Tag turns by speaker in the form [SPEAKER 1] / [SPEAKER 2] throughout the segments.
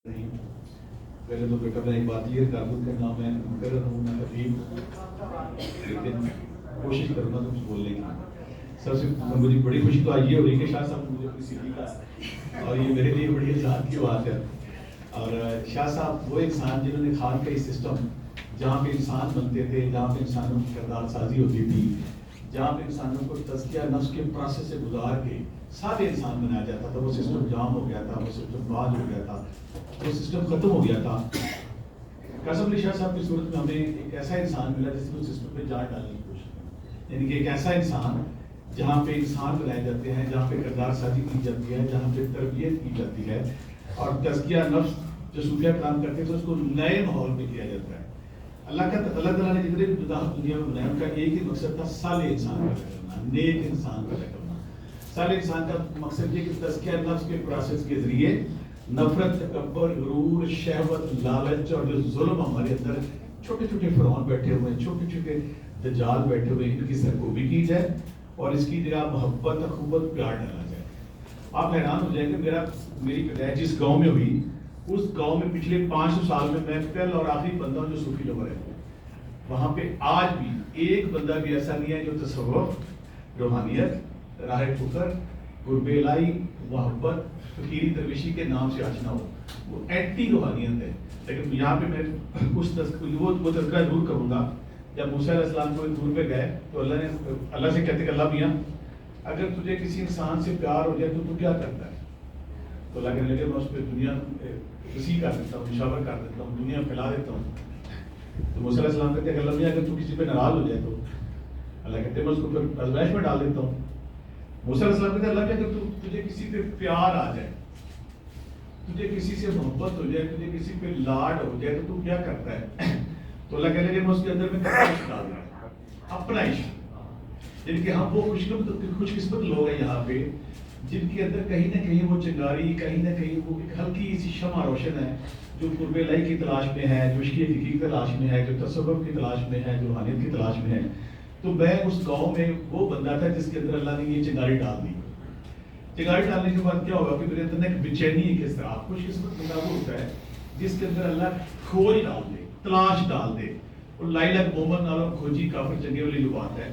[SPEAKER 1] نہیں پہلے تو بیٹا میں ایک بات کلیئر کر دوں کہ نہ میں مقرر ہوں نہ حفیظ، لیکن کوشش کروں گا تم سے بولنے کی. سب سے مجھے بڑی خوشی تو آج یہ ہو رہی کہ شاہ صاحب مجھے اپنی سیدھی کا، اور یہ میرے لیے بڑی احساس کی بات ہے. اور شاہ صاحب وہ انسان جنہوں نے خان کا سسٹم جہاں پہ انسان بنتے تھے، جہاں پہ انسانوں کی کردار سازی ہوتی تھی، جہاں پہ انسانوں کو تزکیہ نفس کے پروسیس سے گزار کے سارے انسان بنایا جاتا تھا، وہ سسٹم جام ہو گیا تھا، وہ سسٹم باز ہو گیا تھا، وہ سسٹم ختم ہو گیا تھا. قاسم علی شاہ صاحب کی صورت میں ہمیں ایک ایسا انسان ملا جس نے اس سسٹم پہ جان ڈالنے کی کوشش کی. یعنی کہ ایک ایسا انسان جہاں پہ انسان بنائے جاتے ہیں، جہاں پہ کردار سازی کی جاتی ہے، جہاں پہ تربیت کی جاتی ہے، اور تزکیہ نفس جو صوفیہ کام کرتے تھے اس کو نئے ماحول میں کیا جاتا ہے. اللہ تعالیٰ نے جتنے بھی دنیا میں بنایا ان کا ایک ہی مقصد تھا، صالح انسان پیدا کرنا، نیک انسان پیدا کرنا. صالح انسان کا مقصد یہ کہ تزکیہ نفس کے پروسیس کے ذریعے نفرت، تکبر، غرور، شہوت، لالچ اور جو ظلم ہمارے اندر چھوٹے چھوٹے فرعون بیٹھے ہوئے ہیں، چھوٹے چھوٹے دجال بیٹھے ہوئے ہیں، ان کی سرکوبی کی جائے اور اس کی جگہ محبت، اخوت، پیار ڈالا جائے. آپ حیران ہو جائیں گے میری پیدائش جس گاؤں میں ہوئی، اس گاؤں میں پچھلے 500 سال میں پہلا اور آخری بندہ ہوں جو صوفی لوگ ہے. وہاں پہ آج بھی ایک بندہ بھی ایسا نہیں ہے جو تصوف، روحانیت، راہ فکر، قرب الہی، محبت، فقیری درویشی کے نام سے آشنا ہو. وہ اینٹی روحانیت ہے. لیکن یہاں پہ میں کچھ وہ تذکرہ ضرور کروں گا. جب موسیٰ علیہ السلام کو دور پہ گئے تو اللہ سے کہتے کہ اللہ میاں اگر تجھے کسی انسان سے پیار ہو جائے تو کیا کرتا ہے؟ تو اللہ کہنے لگے میں اس پہ دنیا وسیع کر دیتا ہوں، مشاور کر دیتا ہوں، دنیا پھیلا دیتا ہوں. تو موسیٰ علیہ السلام کہتے ہیں کہ اللہ میاں اگر تو کسی پہ ناراض ہو جائے تو اللہ کہتے ہیں میں اس کو پھر آزمائش میں ڈال دیتا ہوں. موسیٰ علیہ السلام کہتے ہیں اللہ میاں اگر تجھے کسی پہ پیار آ جائے، تجھے کسی سے محبت ہو جائے، تجھے کسی پہ لاڈ ہو جائے تو کیا کرتا ہے؟ تو اللہ کہنے لگے میں اس کے اندر میں عشق ڈال رہا ہوں، اپنا عشق. یعنی کہ ہم وہ خوش قسمت لوگ ہیں یہاں پہ جن کے اندر کہیں نہ کہیں وہ چنگاری، کہیں نہ کہیں وہ ایک ہلکی سی شمع روشن ہے، جو قرب الہی کی تلاش میں ہے، جو عشق حقیقی کی تلاش میں ہے، جو تصوف کی تلاش میں ہے، جو روحانیت کی تلاش میں ہے. تو میں اس گاؤں میں وہ بندہ تھا جس کے اندر اللہ نے یہ چنگاری ڈال دی. چنگاری ڈالنے کے بعد کیا ہوگا کہ میرے اندر ایک بےچینی ہے. کس طرح خوش قسمت بندہ وہ ہوتا ہے جس کے اندر اللہ کھوج ڈال دے، تلاش ڈال دے. اور لائی لک مومن نالو کھوجی کافر چنگے والی جو بات ہے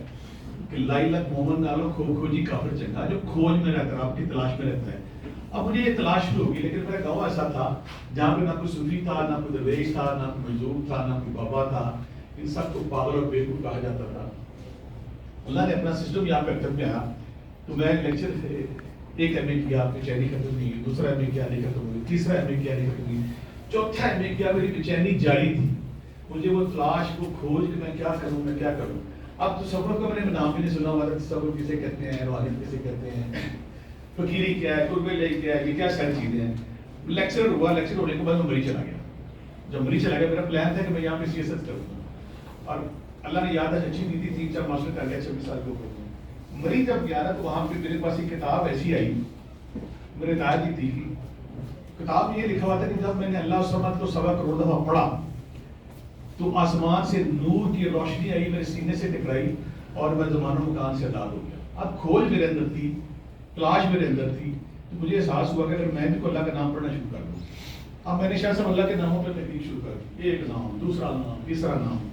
[SPEAKER 1] کہ لائی لک مومن نالو کھوجی کافر چنگا، جو کھوج میں رہتا ہے، آپ کی تلاش میں رہتا ہے. اب مجھے یہ تلاش شروع ہوگی، لیکن میرا گاؤں ایسا تھا جہاں پہ نہ کوئی صوفی تھا، نہ کوئی درویش تھا، نہ کوئی مجذوب تھا، نہ کوئی بابا تھا. ان سب کو پاگل اور بیوقوف کہا جاتا تھا. اللہ نے اپنا سسٹم یہاں پہ ختم کیا. تو میں لیکچر ایک ایم اے کیا، بےچینی ختم ہوئی، دوسرا ایم اے کیا نہیں ختم ہوئی، تیسرا ایم اے کیا نہیں ختم ہوئی، چوتھا ایم اے کیا میری بےچینی جاری تھی. مجھے وہ تلاش، وہ کھوج کہ میں کیا کروں، میں کیا کروں. اب تصور کا میں نے نام بھی نہیں سنا ہوا تھا. تصور کسے کہتے ہیں، روحانیت کسے کہتے ہیں، فقیری کیا ہے، قرب الہی کیا ہے، یہ کیا ساری چیزیں ہیں. لیکچر ہوا، لیکچر ہونے کے بعد میں مری چلا گیا. جب مری چلا گیا میرا پلان تھا کہ میں یہاں پہ سیاست کروں، اور اللہ نے یاد اچھی دی تھی. 3-4 ماسٹر کر گیا 26 سال کے اوپر. مری جب گیا نا تو وہاں پہ میرے پاس ایک کتاب ایسی آئی، میرے دادا کی تھی. کتاب میں یہ لکھا ہوا تھا کہ جب میں نے اللہ سمت کو 1.25 کروڑ دفعہ پڑھا تو آسمان سے نور کی روشنی آئی، میرے سینے سے ٹکرائی اور میں زمان و مکان سے آزاد ہو گیا. اب کھوج میرے اندر تھی، تلاش میرے اندر تھی. تو مجھے احساس ہوا کہ اگر میں بھی کو اللہ کا نام پڑھنا شروع کر دوں. اب میں نے شاید صاحب اللہ کے ناموں پہ تحقیق شروع کر دی. ایک نام، دوسرا نام، تیسرا نام.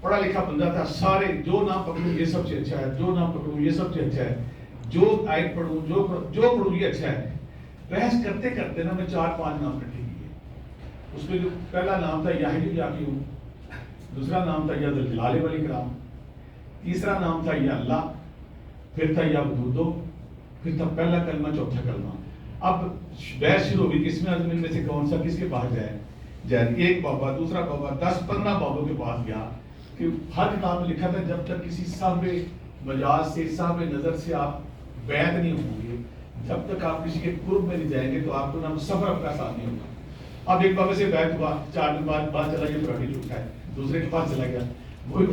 [SPEAKER 1] پڑھا لکھا بندہ تھا، سارے جو نام پکڑوں یہ سب سے اچھا ہے، جو نام پکڑوں یہ سب سے اچھا ہے، جو آیت پڑھوں جو پڑھوں یہ اچھا ہے. بحث کرتے کرتے نا میں 4-5 نام اکٹھے کیے. اس میں جو پہلا نام تھا یاہی یاقی ہوں، دوسرا نام تھا یا ذوالجلال والاکرام، تیسرا نام تھا یا اللہ، پھر تھا یا ودودو، پھر تھا پہلا کلمہ، چوتھا کلمہ. اب بحث شروع ہوئی کس میں میں سے کون سا کس کے پاس جائے. ایک بابا، دوسرا بابا، 10-15 بابوں کے پاس گیا کہ ہر کتاب میں لکھا تھا جب تک کسی صاحب مجاز سے، صاحب نظر سے آپ بیعت نہیں ہوں گے، جب تک آپ کسی کے قرب میں نہیں جائیں گے تو آپ کو نام سفر اپنا آسان نہیں ہوگا. اب ایک بابے سے بیعت ہوا، 4 دن بعد چلا گیا پراٹھی چوکھا ہے. دوسرے کے پاس چلا گیا، وہی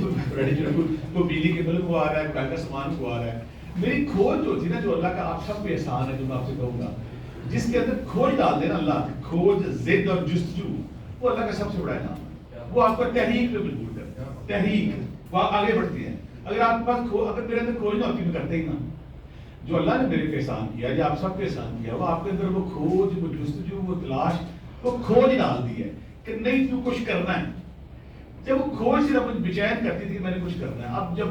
[SPEAKER 1] وہ بجلی کے بل کو آ رہا ہے، گھر کا سامان کو آ رہا ہے. میری کھوج جو تھی نا، جو اللہ کا آپ سب پہ احسان ہے، جو میں آپ سے کہوں گا، جس کے اندر کھوج ڈال دینا اللہ، کھوج، ضد اور جستجو، وہ اللہ کا سب سے بڑا انعام ہے. وہ آپ کو تحریک پہ مجبور کرتا ہے، تحریک، وہ آگے بڑھتی ہے. اگر آپ کے پاس اگر میرے اندر کھوج نہ ہوتی میں کرتے ہی نا. جو اللہ نے میرے پہ احسان کیا، یا آپ سب پہ احسان کیا، وہ آپ کے اندر وہ کھوج، وہ جستجو، وہ تلاش وہ کھوج ڈال دی ہے کہ نہیں تو کچھ کرنا ہے. جب وہ کھوج صرف مجھے بےچین کرتی تھی کہ میں نے کچھ کرنا ہے. اب جب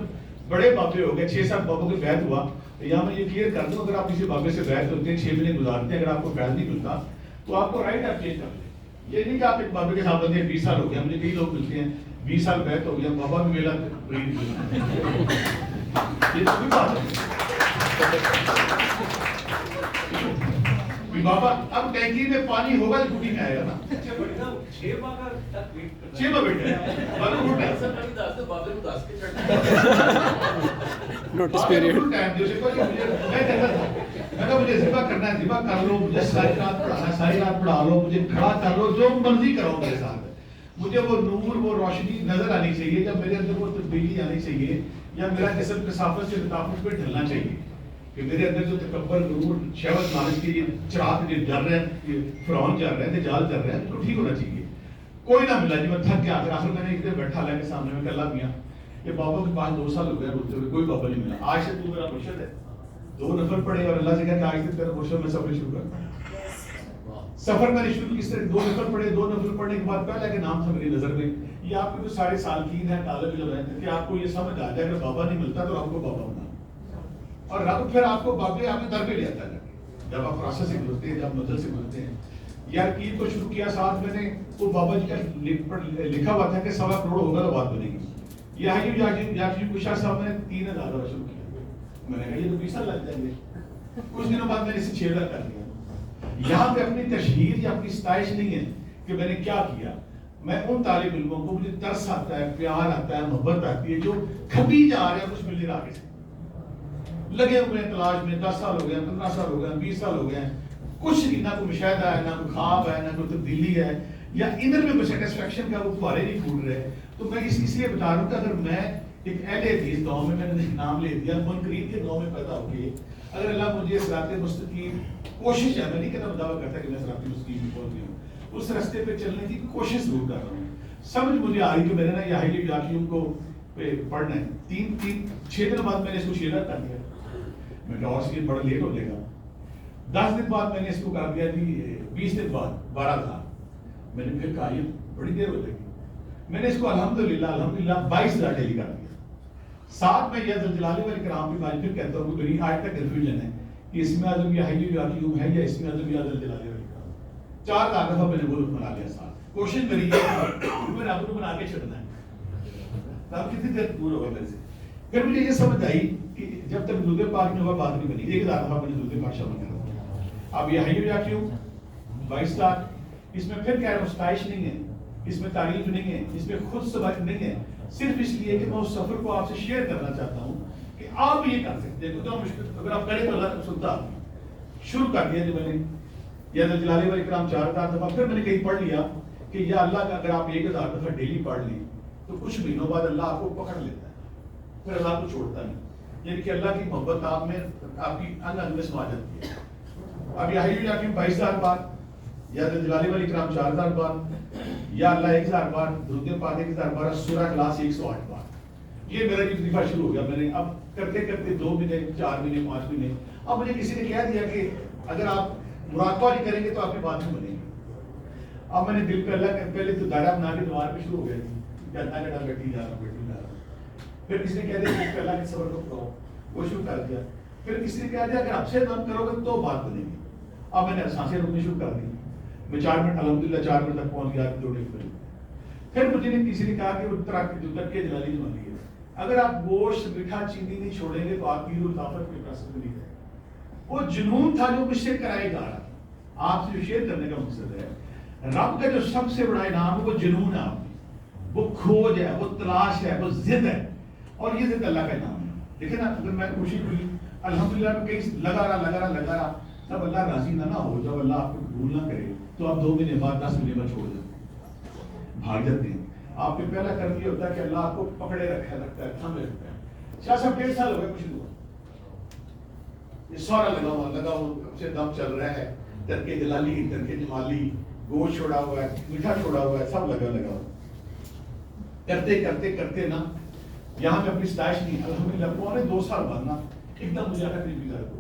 [SPEAKER 1] بڑے بابے ہو گئے, 6-7 بابوں کے بیعت ہوا, یہاں میں یہ کلیئر کر دوں, اگر آپ کسی بابے سے بیعت ہوتے ہیں 6 مہینے گزارتے ہیں, اگر آپ کو بیعت نہیں ملتا تو آپ کو رائٹ آپ چینج کر لیں. یہ نہیں کہ آپ ایک بابے کے ساتھ بندے 20 سال ہو گیا, مجھے کئی لوگ ملتے ہیں 20 سال بیعت ہو گیا, بابا بھی ملا یہ تو بھی بات ہے. بابا اب ٹینکی میں پانی ہوگا تو ٹوٹی میں آئے گا نا. 6 ماہ بیٹھے نوٹس پیریڈ مجھے ذبح کرنا ہے, ذبح کر لو, مجھے ساری رات پڑھانا ہے, ساری رات پڑھا لو, مجھے کھڑا کر لو, جو مرضی کرو میرے ساتھ. مجھے وہ نور, وہ روشنی نظر آنی چاہیے, جب میرے اندر وہ تبدیلی آنی چاہیے, یا میرا جسم کثافت سے لطافت پہ ڈھلنا چاہیے کہ میرے اندر جو تکبر, غرور, شہوت, لالچ کے یہ چراغ جو جل رہے ہیں, فرعون جل رہے ہیں, دجال جل رہے ہیں, اس کو ٹھیک ہونا چاہیے. کوئی نہ ملا جی, میں تھک گیا. آخر میں نے ایک دن بیٹھا اللہ کے سامنے میں کہ اللہ میاں یہ بابا کے پاس 2 سال ہو گئے روتے ہوئے, کوئی بابا نہیں ملا, آج سے تو میرا مرشد ہے. 2 نفر پڑے اور اللہ سے کہا کہ آج سے تیرا مرشد میں سفر شروع کرتا ہوں. سفر میں نے شروع کس طرح 2 نفر پڑے, 2 نفر پڑھنے کے بعد پہلا کہ نام تھا میری نظر میں, یہ آپ کے جو سارے سالکین ہیں, طالب علم ہیں, کہ آپ کو یہ سمجھ آ جائے اگر بابا نہیں ملتا تو آپ کو بابا ہونا, اور رب پھر آپ کو بابے آپ کے در پہ لے آتا ہے. جب آپ راستہ سے گزرتے ہیں, جب مدل سے گزرتے ہیں, یار کی کو شروع کیا ساتھ میں نے, وہ بابا جی کا لکھا ہوا تھا کہ 1.25 کروڑ ہوگا تو بات بنے گی. یہ حاجی کشا صاحب نے 3,000 کا شروع کیا. میں نے کہا یہ تو 20 سال لگ جائیں گے. کچھ دنوں بعد میں نے اسے 6 لاکھ کر دیا. یہاں پہ اپنی تشہیر یا اپنی ستائش نہیں ہے کہ میں نے کیا کیا. میں ان طالب علموں کو, مجھے ترس آتا ہے, پیار آتا ہے, محبت آتی ہے, جو کھپی جا رہے ہیں کچھ مل نہیں رہا آگے سے, لگے ہوئے ہیں تلاش میں, 10 سال ہو گئے, 15 سال ہو گئے, 20 سال ہو گئے, کچھ نہیں, نہ کوئی مشاہدہ ہے, نہ کوئی خواب ہے, نہ کوئی تبدیلی ہے, یا ادھر میں کوئی سیٹسفیکشن کا وہ فوارے نہیں پھوٹ رہے. تو میں اس لیے بتا رہا ہوں کہ اگر میں ایک اہل حدیث گاؤں میں نے نام لے دیا, منکرین کے گاؤں میں پیدا ہو کے, اگر اللہ مجھے صراط مستقیم, کوشش ہے, میں نہیں کہتا دعویٰ کرتا کہ میں صراط مستقیم پہنچ گیا ہوں, اس راستے پہ چلنے کی کوشش ضرور کر رہا ہوں. سمجھ مجھے آ رہی کہ میں نے نا یہ حاجی یاقیوم کو پڑھنا ہے. 6 دن بعد میں نے اس کو شیئر کر دیا. میں کہ اور سے بڑا لیٹ ہو جائے گا. 10 دن بعد میں نے اس کو کر دیا کہ 20 دن بعد 12 تھا. میں نے پھر کہا یہ بڑی دیر ہو جائے گی. میں نے اس کو الحمدللہ 22,000 ڈیلی کر دیا. ساتھ میں یہ جلالہ والاکرام کی بات پھر کہتا ہوں کہ میری آج تک کنفیوژن ہے کہ اسم اعظم یا حی یاقیوم ہے یا اسم اعظم یا جلالہ والاکرام. 4 دفعہ میں نے وہ بنا لیا. ساتھ کوشش میری ہے میں رب کو بنا کے چھڑنا ہے. اب کتنی دیر دور ہوگا میرے سے. پھر مجھے یہ سمجھ آئی کہ جب تک درود پاک میں ہوا بات نہیں بنی. 1,000 دفعہ میں نے درود پاک شامل کرا. اب یہ حی یاقیوم 22 لاکھ, اس میں پھر کہہ رہا ہوں ستائش نہیں ہے, اس میں تعریف نہیں ہے, اس میں خود سبق نہیں ہے, صرف اس لیے کہ میں اس سفر کو آپ سے شیئر کرنا چاہتا ہوں کہ آپ یہ کر سکتے ہیں. تو مشکل اگر آپ کریں تو اللہ سنتا. شروع کر دیا جو میں نے یا جلالہ والاکرام 4,000 دفعہ. پھر میں نے کہیں پڑھ لیا کہ یا اللہ کا اگر آپ 1,000 دفعہ ڈیلی پڑھ لیں تو کچھ مہینوں بعد اللہ آپ کو پکڑ لیتا ہے, پھر اللہ کو چھوڑتا نہیں. یعنی کہ اللہ کی محبت آپ میں, آپ کی انگ انگ میں سما جاتی ہے. اب یہ حی یاقیوم 22,000 بار, یا جلالہ والاکرام 4,000 بار, یا اللہ 1,000 بار, درود پاک 1,000 بار, سورہ اخلاص 108 بار. یہ میرا بھی وظیفہ شروع ہو گیا. میں نے اب کرتے کرتے 2 مہینے, 4 مہینے, 5 مہینے. اب مجھے کسی نے کہہ دیا کہ اگر آپ مراقبہ نہیں کریں گے تو آپ کی بات نہیں بنے گی. اب میں نے دل پہ اللہ پہلے تو دائرہ بنا کے دوار پہ شروع ہو گیا کہ اللہ کا ڈر بیٹھی جا رہا, بیٹھی جا رہا. پھر کسی نے کہہ دیا کہ اللہ کے صبر کو پڑھو, وہ شروع کر دیا. پھر کسی نے کہہ دیا اگر آپ سے بند کرو گے تو بات بنے گی. اب میں نے سانسیں روکنی شروع کر دی. میں 4 منٹ الحمدللہ 4 منٹ تک پہنچ گیا 2 ڈیل. پھر مجھے کسی نے کہا کہ وہ جو ترکے جلالی جمالی ہے, اگر آپ گوشت, میٹھا, چینی نہیں چھوڑیں گے تو آپ کی روح طاقت کے پاس نہیں جائے. وہ جنون تھا جو مجھ سے کرائے جا رہا تھا. آپ سے جو شیئر کرنے کا مقصد ہے, رب کا جو سب سے بڑا انعام ہے وہ جنون ہے آپ کی, وہ کھوج ہے, وہ تلاش ہے, وہ ضد ہے, اور یہ ضد اللہ کا انعام ہے. دیکھیں نا, اگر میں کوشش کی الحمدللہ میں کہیں لگا رہا, تب اللہ راضی نہ ہو, جب اللہ آپ کو قبول نہ کرے تو آپ 2 مہینے بعد 10 مہینے بعد چھوڑ دیتے ہیں, بھاگ جاتے ہیں. آپ نے پہلا کرم یہ ہوتا ہے کہ اللہ آپ کو پکڑے رکھتا ہے, تھامے رکھتا ہے. شاہ صاحب 1.5 سال ہو گئے, کچھ نہیں ہوا. یہ سارا لگا ہوا سے دم چل رہا ہے. ترکے جلالی, ترکے جمالی, گوشت چھوڑا ہوا ہے, میٹھا چھوڑا ہوا ہے, سب لگا ہوا. کرتے کرتے کرتے نا, یہاں پہ اپنی ستائش نہیں. الحمدللہ 2.25 سال بعد نا ایک دم مجھے آتا قریبی گھر کو.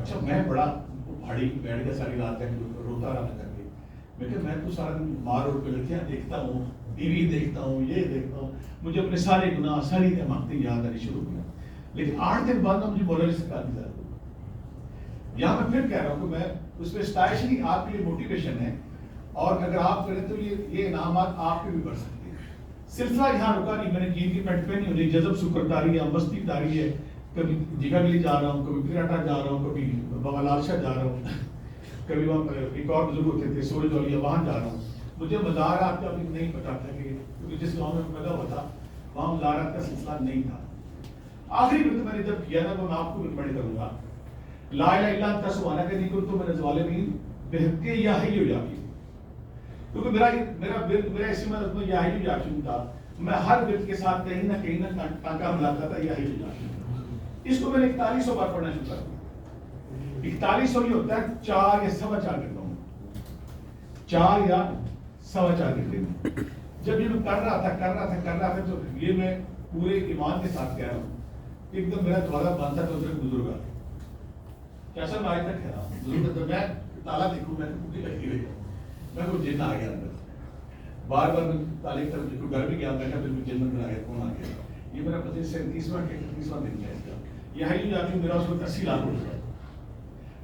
[SPEAKER 1] اچھا میں بڑا پہاڑی بیٹھ گیا ساری رات تک روتا رہا کر کے. میں کہ میں تو سارا دن مار اور لڑکیاں دیکھتا ہوں، ٹی وی دیکھتا ہوں، یہ دیکھتا ہوں، مجھے اپنے سارے گناہ ساری دماغیں یاد آنی شروع ہو گیا. لیکن 8 دن بعد مجھے مولا علی سرکار کی ضرورت ہوئی. یہاں میں پھر کہہ رہا ہوں کہ میں اس میں ستائش نہیں، آپ کے لیے موٹیویشن ہے، اور اگر آپ کریں تو یہ انعامات آپ کے بھی بڑھ سکتے ہیں. سلسلہ یہاں رکا نہیں، میں نے جین کی پینٹ پہنی ہوئی، جذب سکرداری ہے، مستی داری ہے، کبھی جگہ گلی جا رہا ہوں، کبھی پراٹا جا رہا ہوں، کبھی بابا لال شاہ جا رہا ہوں، کبھی وہاں ایک اور بزرگ ہوتے تھے سورج والیہ وہاں جا رہا ہوں. مجھے مزارات کا بھی نہیں پتا تھا کہ کیونکہ جس گاؤں میں پیدا ہوا تھا وہاں مزارات کا سلسلہ نہیں تھا. آخری مرتبہ میں نے جب کیا نا تو میں آپ کو ریکمینڈ کروں گا، لا الہ الا انت سبحانک انی کنت من الظالمین بحق یا حی یا قیوم. کیونکہ میرا اسی میں یا حی یا قیوم تھا. میں ہر ورد کے ساتھ کہیں نہ ٹانکا ملاتا تھا یا حی یا قیوم. اس کو میں نے 4100 بار پڑھنا شروع کر دیا. 4100 یہ ہوتا ہے 4 یا 4.25 گھنٹوں میں، 4 یا 4.25 گھنٹے میں. جب یہ میں کر رہا تھا تو یہ میں پورے ایمان کے ساتھ کہہ رہا ہوں. ایک دم میرا دوبارہ بند تھا تو ادھر بزرگ آ کیسا میں آج تک کہہ رہا ہوں بزرگ تو میں تالا دیکھوں میں کتنی لگی ہوئی میں کوئی جن آ گیا اندر. بار بار میں تالے کی طرف دیکھوں، گھر بھی گیا میں کہا پھر جن میں آ گیا کون آ گیا. یہ میرا 37واں دن ہے اس کا. یہاں ہی جاتی ہوں میرا اس وقت 80 لاکھ ہو گیا.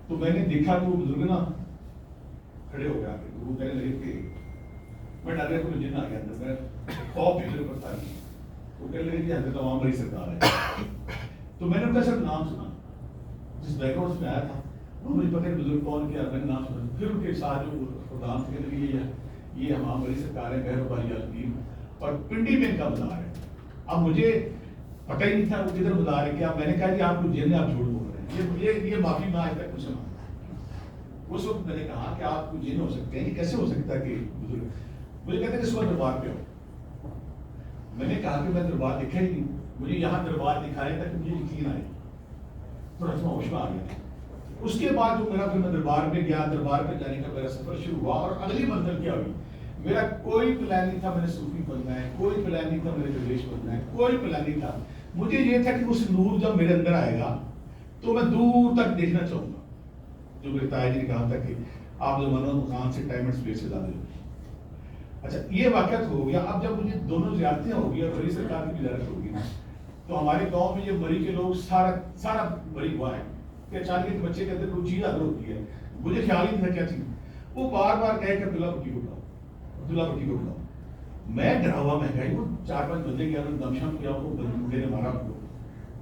[SPEAKER 1] تو میں نے دیکھا کہ وہ بزرگ نا کھڑے ہو گیا، وہ کہنے لگے کہ میں ڈر گیا کوئی جن آ گیا اندر. میں خوف بھی میرے اوپر تھا. وہ کہنے لگے کہ حضرت عوام بڑی سرکار ہے. تو میں نے ان کا صرف نام سنا، جس بیک گراؤنڈ سے میں آیا تھا وہ مجھے پتہ ہے بزرگ کون کیا، میں نے نام سنا. پھر ان کے ساتھ جو پردھان تھے کہنے لگے یہ ہمام بڑی سرکار ہے، بہر باری عالمین، اور پنڈی میں ان کا مزار ہے. اب مجھے پتہ ہی نہیں تھا وہ کدھر مزار ہے کیا. میں نے کہا کہ آپ کو جن آپ جھوٹ بول رہے ہیں. یہ معافی میں آج تک مجھ سے مانگتا. اس وقت میں نے کہا کہ آپ کو جن ہو سکتے ہیں، یہ کیسے ہو سکتا ہے کہ بزرگ. مجھے کہتے ہیں اس وقت دربار پہ ہو. میں نے کہا کہ میں دربار دیکھا ہی نہیں، مجھے یہاں دربار دکھائے تک مجھے یقین آئے. تھوڑا سا ہوش میں آ گیا. اس کے بعد جو میرا پھر میں دربار پہ گیا، دربار پہ جانے کا میرا سفر شروع ہوا. اور اگلی منزل کیا ہوئی، میرا کوئی پلان نہیں تھا میں نے صوفی بننا ہے، کوئی پلان نہیں تھا میں نے درویش بننا ہے، کوئی پلان نہیں تھا. مجھے یہ تھا کہ اس نور جب میرے اندر آئے گا تو میں دور تک دیکھنا چاہوں گا. جو میرے تایا جی نے کہا تھا کہ آپ زمانہ مکان سے ٹائم اینڈ اسپیس سے زیادہ ہوگی. اچھا یہ واقعہ ہو گیا. اب جب مجھے دونوں زیارتیں ہو گئی اور بڑی سرکار کی زیارت ہوگی نا، تو ہمارے گاؤں میں یہ مری کے لوگ سارا مری ہوا ہے کہ اچانک ایک بچے کے اندر کوئی چیز اگر ہوتی ہے. مجھے خیال ہی نہیں تھا کیا چیز. وہ بار بار کہہ کہ عبداللہ بھٹی کو بلاؤ، عبداللہ بھٹی کو بلاؤ. میں ڈرا ہوا میں گئی. وہ 4-5 بندے گیا، انہوں نے دمشم کیا، وہ بندے نے مارا کو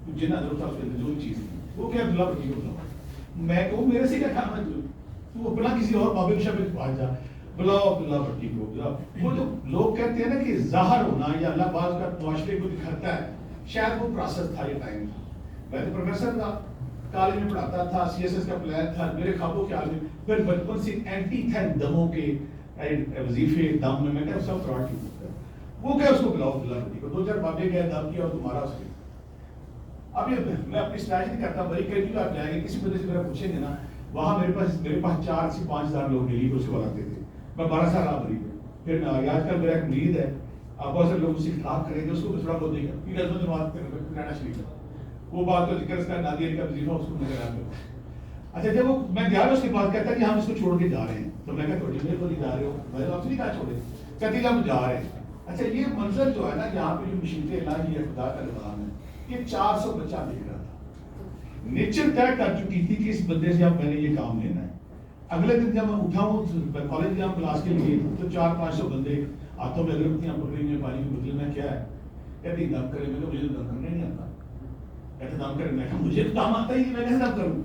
[SPEAKER 1] جن ادھر تھا اس کے اندر جو چیز تھی. وہ کیا عبداللہ بھٹی کو بلاؤ. میں کہوں میرے سے کیا کام ہے، تو اپنا کسی اور بابے شاہ پہ پہنچ جا، بلاؤ عبداللہ بھٹی کو بلاؤ. وہ جو لوگ کہتے ہیں نا کہ ظاہر ہونا یا اللہ باز کا معاشرے کو دکھاتا ہے، شاید وہ پروسیس تھا. یہ ٹائم تھا. میں تو پروفیسر تھا، کالج میں پڑھاتا تھا، CSS کا پلان تھا میرے خوابوں کے عالم میں. پھر بچپن سے اینٹی تھا دموں کے وظیفے دم میں کہا سب فراڈ کی ہوتا ہے. وہ کیا اس کو بلاؤ عبداللہ بھٹی کو. 2-4 بابے گئے، دم کیا اور تمہارا اس کے. اب یہ میں اپنی اسٹریٹجی نہیں کرتا، بڑی کہیں بھی آپ جائیں گے کسی بندے سے میرا پوچھیں گے نا، وہاں میرے پاس 4 سے 5 ہزار لوگ ڈیلی کو سوال آتے تھے. میں 12 سال آپ مریض ہوں. پھر میں آج کل میرا ایک مرید ہے، آپ بہت سے لوگ اس سے خطاب کریں گے، اس کو میں تھوڑا بہت دیکھا پھر عظمت جماعت کرانا شریف ہے. وہ بات تو ذکر اس کا نادیہ کا وظیفہ اس کو میں کرا دوں. اچھا جب وہ میں گیا اس کے بعد کہتا کہ ہم اس کو چھوڑ کے جا رہے ہیں. تو میں کہا تھوڑی دیر کو نہیں جا رہے ہو، میں نے آپ سے نہیں کہا چھوڑے. کہتے کہ ہم جا رہے ہیں. اچھا یہ منظر جو ہے نا یہاں پہ جو مشیت اللہ یہ خدا کا نظام ہے، یہ 400 بچہ دیکھ رہا تھا. نیچر طے کر چکی تھی کہ اس بندے سے اب میں نے یہ کام لینا ہے. اگلے دن جب میں اٹھا ہوں کالج جا کلاس کے لیے تو 400-500 بندے ہاتھوں میں اگربتیاں پکڑی ہوئی، پانی کی بوتل میں کیا ہے. کہتے دم کرے. میں مجھے دم کرنے نہیں آتا. کہتے دم کرے. میں کہا مجھے تو کام آتا ہی نہیں، میں کیسے دم کروں.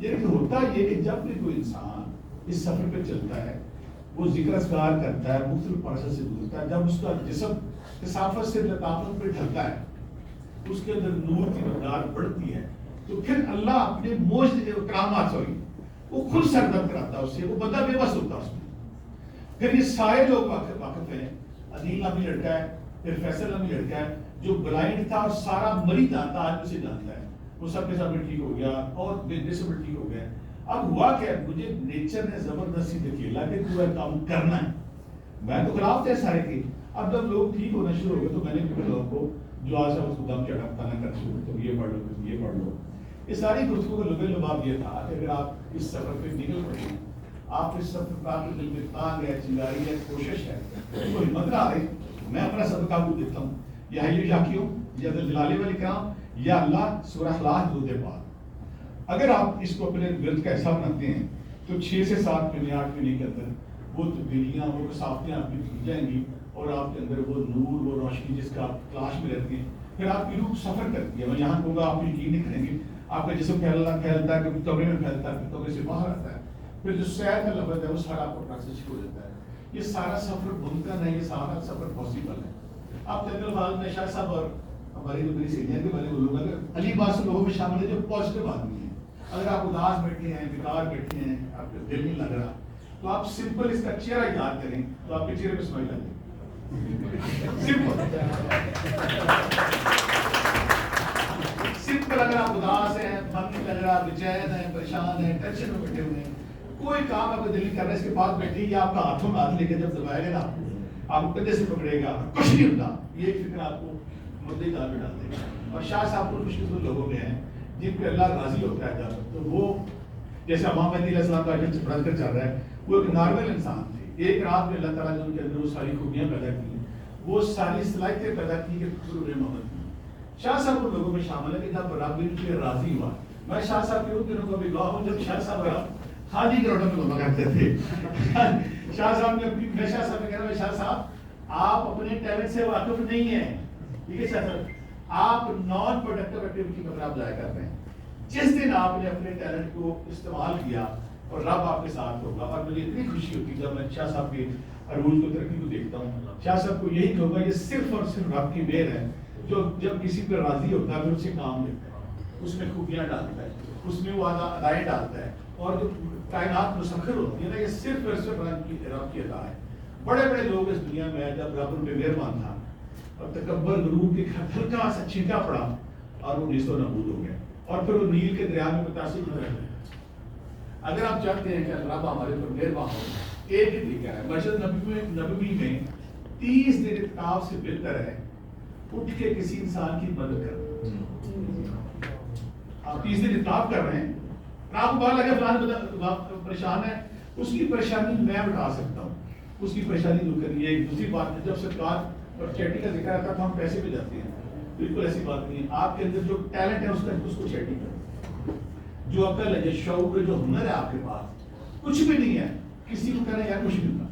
[SPEAKER 1] یہ ہوتا یہ کہ جب بھی کوئی انسان اس سفر پہ چلتا ہے، وہ ذکر اذکار کرتا ہے، مختلف پروسیس سے گزرتا ہے، جب اس کا جسم کثافت سے لطافت پہ ڈھلتا ہے، اس کے اندر نور کی مقدار بڑھتی ہے، تو پھر اللہ اپنے کرامات وہ خود سرگرم کراتا ہے اس سے. وہ بندہ بے بس ہوتا ہے اس میں. پھر یہ سارے لوگ واقف ہیں. عدیل نامی لڑکا ہے، پھر فیصل نامی لڑکا ہے جو بلائنڈ تھا اور سارا مری جانتا، آج اسے جانتا ہے. وہ سب کے سب ٹھیک ہو گیا اور بزنس میں ٹھیک ہو گیا. اب ہوا کیا، مجھے نیچر نے زبردستی دکھیلا کہ تو یہ کام کرنا ہے. میں تو خلاف تھے سارے کے. اب جب لوگ ٹھیک ہونا شروع ہو گئے تو میں نے پھر لوگوں کو جو آج اس کو دم چڑھا تانا کر شروع تو یہ پڑھ لو یہ پڑھ لو. یہ ساری گفتگو کا لبے لباب یہ تھا کہ اگر آپ اس سفر پہ نکل پڑے آپ اس سفر کا آپ کے دل میں تانگ ہے, چنگاری ہے, کوشش ہے, تو ہمت نہ آئے. میں اپنا سفر قابو دیتا ہوں. یا حی یا کیوں یا جلالے والی کرام یا اللہ سورہ اخلاص درود پاک. اگر آپ اس کو اپنے ورد کا حصہ بناتے ہیں تو 6 سے 7 مہینے 8 مہینے کے اندر وہ تبدیلیاں, وہ کثافتیں آپ کی کھل جائیں گی, اور آپ کے اندر وہ نور, وہ روشنی جس کا آپ تلاش میں رہتے ہیں, پھر آپ کی روح سفر کرتی ہے. میں یہاں کہوں گا, آپ یقین نہیں کریں گے, آپ کا جسم پھیلتا ہے, کبھی کمرے میں پھیلتا ہے, پھر کمرے سے باہر آتا ہے, پھر جو سیر کا لفظ ہے وہ سارا آپ کو پروسیس ہو جاتا ہے. یہ سارا سفر ممکن ہے, یہ سارا سفر پاسبل ہے. آپ جنرل بال میں شاہ صاحب اور ہماری جو میری سینئر کے والے وہ لوگ اگر علی باس لوگوں میں شامل ہے جو پازیٹیو آدمی ہیں, اگر آپ اداس بیٹھے ہیں, بیکار بیٹھے ہیں, آپ کو دل نہیں لگ رہا, تو آپ سمپل اس کا چہرہ یاد کریں تو آپ کے چہرے پہ اسمائل آ جائے. سمپل اگر آپ اداس ہیں, من نہیں لگ رہا, بےچین ہیں, پریشان ہیں, ٹینشن میں بیٹھے ہوئے ہیں, کوئی کام آپ کو دل نہیں کر رہا ہے, اس کے پاس بیٹھے یا آپ کا ہاتھوں میں ہاتھ لے کے جب دبائے گا نا, آپ کو کندھے سے پکڑے گا, کچھ نہیں ہوتا, یہ ایک فکر آپ کو مدعی دار میں ڈال دے گا. اور شاہ صاحب کو خوش قسمت لوگوں میں ہیں جن پہ اللہ راضی ہوتا ہے جب, تو وہ جیسے امام مہدی علیہ السلام کا علم بڑھ کر چل رہا ہے, وہ ایک نارمل انسان تھے. ایک رات میں اللہ تعالیٰ نے ان کے اندر وہ ساری خوبیاں پیدا کی, وہ ساری صلاحیتیں پیدا کی کہ حضور محمد کی. شاہ صاحب ان لوگوں میں شامل ہے کہ جب رب ان کے راضی ہوا. میں شاہ صاحب کے ان دنوں کو بھی گواہ ہوں جب شاہ صاحب خالی کروڑوں میں گھوما کرتے تھے. شاہ صاحب نے میں شاہ صاحب نے کہا, میں شاہ صاحب آپ اپنے ٹیلنٹ سے واقف نہیں ہیں, ٹھیک ہے شاہ صاحب, آپ نان پروڈکٹیو ایکٹیویٹی میں آپ ضائع کر رہے ہیں. جس دن آپ نے اپنے ٹیلنٹ کو استعمال کیا اور رب آپ کے ساتھ ہوگا. اور مجھے اتنی خوشی ہوتی ہے جب میں شاہ صاحب کے عروج کو ترقی کو دیکھتا ہوں. شاہ صاحب کو یہی کہوں گا, یہ صرف اور صرف رب کی مہر ہے جو جب کسی پہ راضی ہوتا ہے پھر اس سے کام لیتا ہے, اس میں خوبیاں ڈالتا ہے, اس میں وہ ادائیں ڈالتا ہے, اور جو کائنات مسخر ہوتی ہے نا, یہ صرف اور صرف رب کی عطا ہے. بڑے بڑے لوگ اس دنیا میں جب رب ان پہ مہربان تھا اور تکبر غرور کے ہلکا سا چھینکا پڑا اور وہ نیست و نابود ہو گیا, اور پھر وہ نیل کے دریا میں متاثر ہو رہے. اگر آپ چاہتے ہیں کہ رب ہمارے پر مہربان ہو, ایک ہی طریقہ ہے, مسجد نبوی میں 30 دن اعتکاف سے بہتر ہے اٹھ کے کسی انسان کی مدد کرنا. آپ 30 دن اعتکاف کر رہے ہیں, آپ کو پتا لگا فلاں پریشان ہے, اس کی پریشانی میں بتا سکتا ہوں, اس کی پریشانی دور کرنی ہے. ایک دوسری بات, جب سرکار اور چیٹی کا ذکر آتا تو ہم پیسے پہ جاتے ہیں, بالکل ایسی بات نہیں ہے. آپ کے اندر جو ٹیلنٹ ہے اس کو چیٹی کرو, جو عقل ہے, جو شعور ہے, جو ہنر ہے آپ کے پاس, کچھ بھی نہیں ہے, کسی کو کہنا یار کچھ نہیں ہوتا.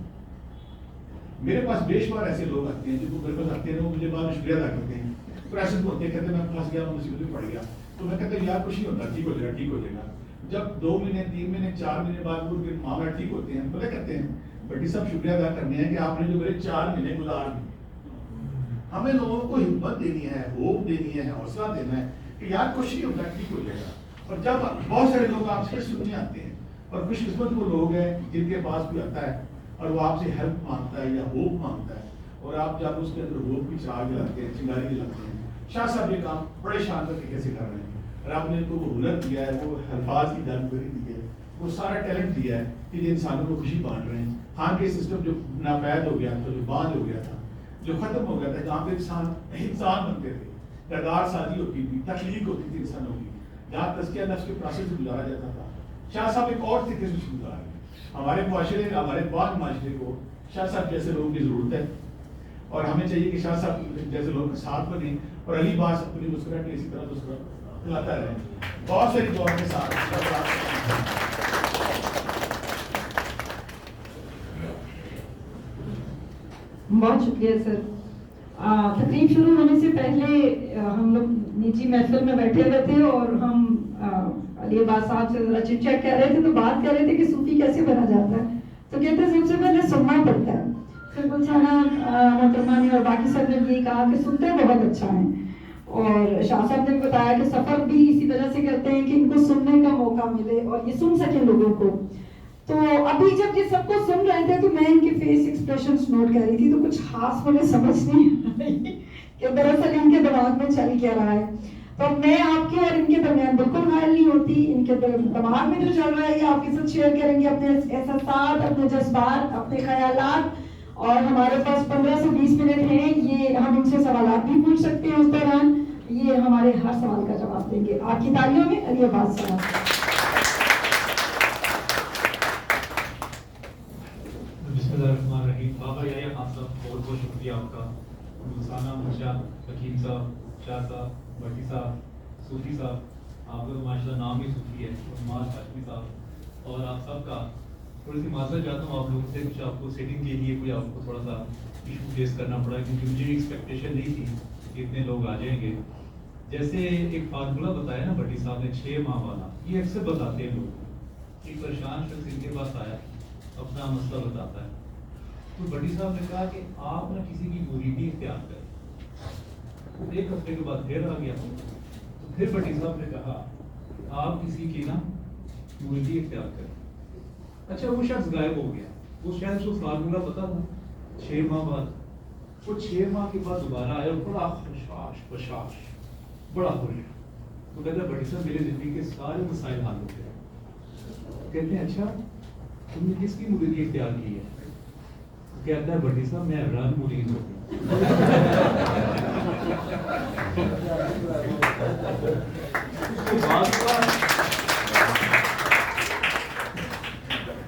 [SPEAKER 1] میرے پاس بے شمار ایسے لوگ آتے ہیں جن کو میرے پاس آتے ہیں, وہ مجھے بعد میں شکریہ ادا کرتے ہیں, پریشر ہوتے ہیں, کہتے ہیں میں پھنس گیا, میں مصیبت میں پڑ گیا, تو میں کہتا ہوں یار کچھ نہیں ہوتا, ٹھیک ہو جائے گا, ٹھیک ہو جائے گا. جب 2 مہینے 3 مہینے 4 مہینے بعد وہ معاملہ ٹھیک ہوتے ہیں, پتہ کہتے ہیں بٹی صاحب شکریہ ادا کرنے ہیں کہ آپ نے جو میرے 4 مہینے گزار دیے. ہمیں لوگوں کو ہمت دینی ہے, ہوپ دینی ہے, حوصلہ دینا ہے کہ یار کچھ نہیں ہوتا, ٹھیک ہو جائے گا. اور جب بہت سارے لوگ آپ سے سننے آتے ہیں, اور خوش قسمت وہ لوگ ہیں جن کے پاس کوئی آتا ہے اور وہ آپ سے ہیلپ مانگتا ہے یا ہوپ مانگتا ہے, اور آپ جب اس کے اندر ہوپ کی چراغ جلاتے ہیں, چنگاری جلاتے ہیں. شاہ صاحب یہ کام بڑے شاندار طریقے سے کر رہے ہیں, اور آپ نے ان کو وہ ہنر دیا ہے, وہ الفاظ کی جانکاری دی ہے, وہ سارا ٹیلنٹ دیا ہے کہ یہ انسانوں کو خوشی بانٹ رہے ہیں. ہاں کہ سسٹم جو ناپید ہو گیا تھا, جو باندھ ہو گیا تھا, جو ختم ہو گیا تھا, جہاں پہ انسان بنتے تھے, کردار سازی ہوتی تھی, تخلیق ہوتی تھی انسانوں کی, جہاں تزکیہ نفس کے پروسیس سے گزارا جاتا تھا. شاہ صاحب ایک اور طریقے سے گزارا ہے. ہمارے معاشرے, ہمارے بعض معاشرے کو شاہ صاحب جیسے لوگوں کی ضرورت ہے, اور ہمیں چاہیے کہ شاہ صاحب جیسے لوگوں کے ساتھ بنیں, اور علی باس اپنی مسکراہٹ اسی طرح مسکراتا رہے. بہت ساری دعاؤں کے ساتھ.
[SPEAKER 2] بہت شکریہ سر. تقریب شروع ہونے سے پہلے ہم لوگ نیچی محفل میں بیٹھے ہوئے تھے, اور ہم علی عباس صاحب سے ذرا چٹ چیٹ کر رہے تھے, تو بات کر رہے تھے کہ صوفی کیسے بنا جاتا ہے. تو کہتے ہیں سب سے پہلے سننا پڑتا ہے. پھر گلشانہ محترمہ نے اور باقی سب نے یہ کہا کہ سنتے بہت اچھا ہیں, اور شاہ صاحب نے بتایا کہ سفر بھی اسی وجہ سے کرتے ہیں کہ ان کو سننے کا موقع ملے اور یہ سن سکیں لوگوں کو. تو ابھی جب یہ سب کو سن رہے تھے تو میں ان کے فیس ایکسپریشنز نوٹ کر رہی تھی, تو کچھ خاص مجھے سمجھ نہیں آئی کہ دراصل ان کے دماغ میں چل کیا رہا ہے. تو میں آپ کے اور ان کے درمیان بالکل حائل نہیں ہوتی. ان کے دماغ میں جو چل رہا ہے یہ آپ کے ساتھ شیئر کریں گے, اپنے احساسات, اپنے جذبات, اپنے خیالات. اور ہمارے پاس 15 سے 20 منٹ ہیں, یہ ہم ان سے سوالات بھی پوچھ سکتے ہیں اس دوران. یہ ہمارے ہر سوال کا جواب دیں گے. آپ کی تالیوں میں علی عباس صاحب.
[SPEAKER 1] بابا یحییٰ خان صاحب بہت بہت شکریہ آپ کا. رسانہ مرشا، حکیم صاحب، شاہ صاحب، بھٹی صاحب، صوفی صاحب، آپ کا تو ماشاء اللہ نام ہی صوفی ہے، عمار ہاشمی صاحب، اور آپ سب کا تھوڑی سی معذرت چاہتا ہوں آپ لوگوں سے. کچھ آپ کو سیٹنگ کے لیے کوئی آپ کو تھوڑا سا ایشو فیس کرنا پڑا کیونکہ مجھے ایکسپیکٹیشن نہیں تھی کہ اتنے لوگ آ جائیں گے. جیسے ایک فارمولہ بتایا نا بھٹی صاحب نے 6 ماہ والا، یہ اکثر بتاتے ہیں لوگ. ایک پریشان شخص ان کے پاس آیا، اپنا مسئلہ بتاتا ہے، تو بھٹی صاحب نے کہا کہ آپ نہ کسی کی مریدی اختیار کریں. ایک ہفتے کے بعد پھر آ گیا، تو پھر بھٹی صاحب نے کہا آپ کسی کی نا مریدی اختیار کریں. اچھا وہ شخص غائب ہو گیا. وہ شاید اس کو فارمولہ پتا تھا. 6 ماہ بعد وہ 6 ماہ کے بعد دوبارہ آیا، بڑا خوشاش بشاش، بڑا خوش. تو کہتا ہے بھٹی صاحب میرے زندگی کے سارے مسائل حل ہو گئے. کہتے ہیں اچھا تم نے کس کی مریدی اختیار کی ہے؟ کہتا ہے بھٹی صاحب میں عمران مرید ہوں.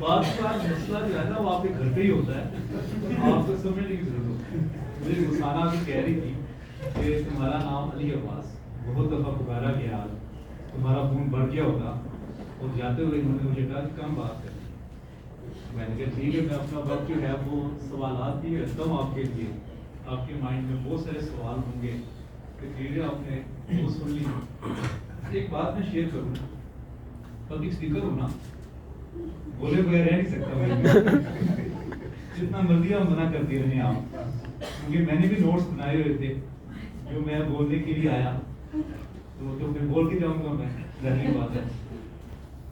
[SPEAKER 1] بات کا مسئلہ جو ہے نا وہ آپ کے گھر پہ ہی ہوتا ہے، آپ کو سمجھنے کی ضرورت ہوتی ہے. مجھے رسانہ بھی کہہ رہی تھی کہ تمہارا نام علی عباس بہت دفعہ پکارا گیا، تمہارا خون بڑھ گیا ہوگا. اور جاتے ہوئے انہوں نے مجھے کہا کہ کم بات کریں. میں نے کہا ٹھیک ہے، میں اپنا وقت جو ہے وہ سوالات بھی رکھتا ہوں آپ کے لیے. آپ کے مائنڈ میں بہت سارے سوال ہوں گے کہ چیزیں آپ نے وہ سن لی. ایک بات میں شیئر کروں، پبلک اسپیکر ہوں نا، بولے بغیر رہ نہیں سکتا میں. جتنا مرضی آپ منع کرتے رہے آپ، کیونکہ میں نے بھی نوٹس بنائے ہوئے تھے جو میں بولنے کے لیے آیا، تو میں بول کے جاؤں گا. میں ظاہری بات ہے.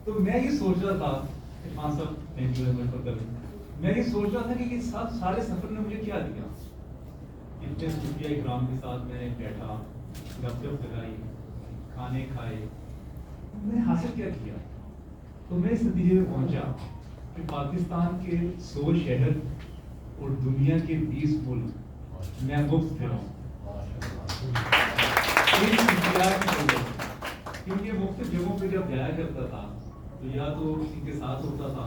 [SPEAKER 1] تو میں یہ سوچ رہا تھا کہ خان صاحب میں یہ سوچ رہا تھا کہ یہ سارے سفر نے مجھے کیا دیا. اتنے صوفیہ اکرام کے ساتھ میں بیٹھا، گپ شپ لگائی، کھانے کھائے، میں نے حاصل کیا کیا. تو میں اس نتیجے میں پہنچا کہ پاکستان کے 100 شہر اور دنیا کے 20 ملک میں مفت پھرا ہوں. کیونکہ مختلف جگہوں پہ جب جایا کرتا تھا تو یا تو کسی کے ساتھ ہوتا تھا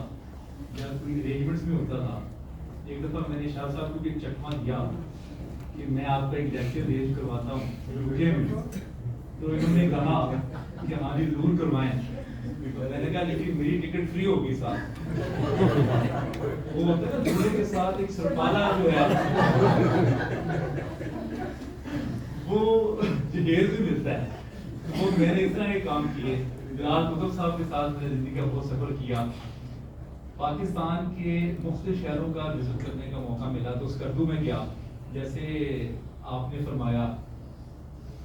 [SPEAKER 1] یا کوئی ارینجمنٹس میں ہوتا تھا. ایک دفعہ میں نے شاہ صاحب کو ایک چکمہ دیا کہ میں آپ کا ایک لیکچر ارینج کرواتا ہوں یوکے میں. تو انہوں نے کہا کہ ہاں جی ضرور کروائیں. میں نے کہا لیکن میری ٹکٹ فری ہوگی ساتھ. وہ ہوتا ہے نا دولے کے ساتھ ایک سرپالا جو ہے وہ جہیز بھی ملتا ہے. وہ میں نے اس طرح کے کام کیے. بلال قطب صاحب کے ساتھ میں نے زندگی کا بہت سفر کیا. پاکستان کے مختلف شہروں کا وزٹ کرنے کا موقع ملا تو اس کردو میں گیا جیسے آپ نے فرمایا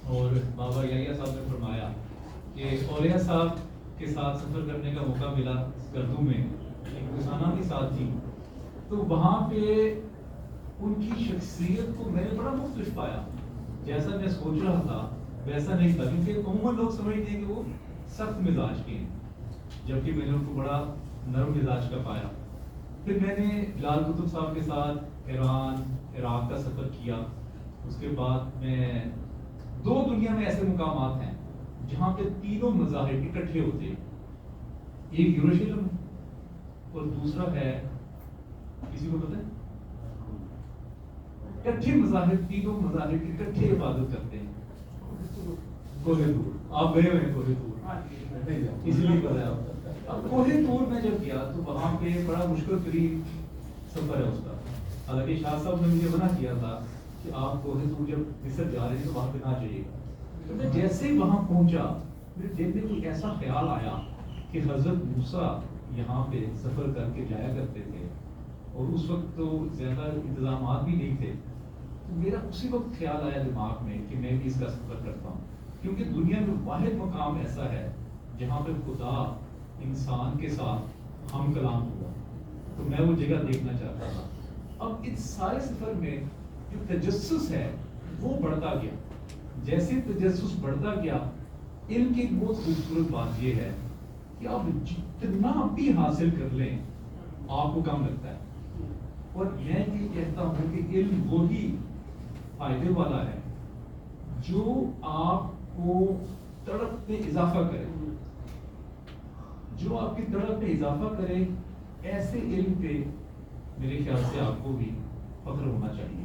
[SPEAKER 1] اور بابا یحییٰ صاحب نے فرمایا کہ اولیاء صاحب کے ساتھ سفر کرنے کا موقع ملا. کردو میں ایک رسانہ بھی ساتھ تھی. تو وہاں پہ ان کی شخصیت کو میں نے بڑا مختلف پایا. جیسا میں سوچ رہا تھا ویسا نہیں تھا، کیونکہ عموماً لوگ سمجھتے ہیں کہ وہ سخت مزاج کے ہیں، جبکہ میں نے ان کو بڑا نرم مزاج کا پایا. پھر میں نے بلال قطب صاحب کے ساتھ ایران عراق کا سفر کیا. اس کے بعد میں 2 دنیا میں ایسے مقامات ہیں جہاں پہ تینوں مذاہب اکٹھے ہوتے ہیں. ایک یروشلم اور دوسرا ہے کسی کو پتہ ہے اکٹھے مذاہب، تینوں مذاہب اکٹھے عبادت کرتے ہیں. کوہ طور آپ گئے ہوئے ہیں، کوہ طور اسی لیے پتہ ہے آپ. اب کوہ طور میں جب گیا تو وہاں پہ بڑا مشکل ترین سفر ہے اس کا. حالانکہ شاہ صاحب نے مجھے منع کیا تھا کہ آپ کوہ طور جب مصر جا رہے ہیں تو وہاں پہ نہ جائیے گا. تو میں جیسے ہی وہاں پہنچا میرے دل میں کوئی ایسا خیال آیا کہ حضرت موسیٰ یہاں پہ سفر کر کے جایا کرتے تھے اور اس وقت تو زیادہ انتظامات بھی نہیں تھے. تو میرا اسی وقت خیال آیا دماغ میں کہ میں بھی اس کا سفر کرتا ہوں، کیونکہ دنیا میں واحد مقام ایسا ہے جہاں پہ خدا انسان کے ساتھ ہم کلام ہوا. تو میں وہ جگہ دیکھنا چاہتا تھا. اب اس سارے سفر میں جو تجسس ہے وہ بڑھتا گیا. جیسے تجسس بڑھتا گیا، علم کی ایک بہت خوبصورت بات یہ ہے کہ آپ جتنا بھی حاصل کر لیں آپ کو کم لگتا ہے. اور میں یہ کہتا ہوں کہ علم وہی فائدے والا ہے جو آپ کو تڑپ میں اضافہ کرے، جو آپ کی تڑپ میں اضافہ کرے. ایسے علم پہ میرے خیال سے آپ کو بھی فخر ہونا چاہیے.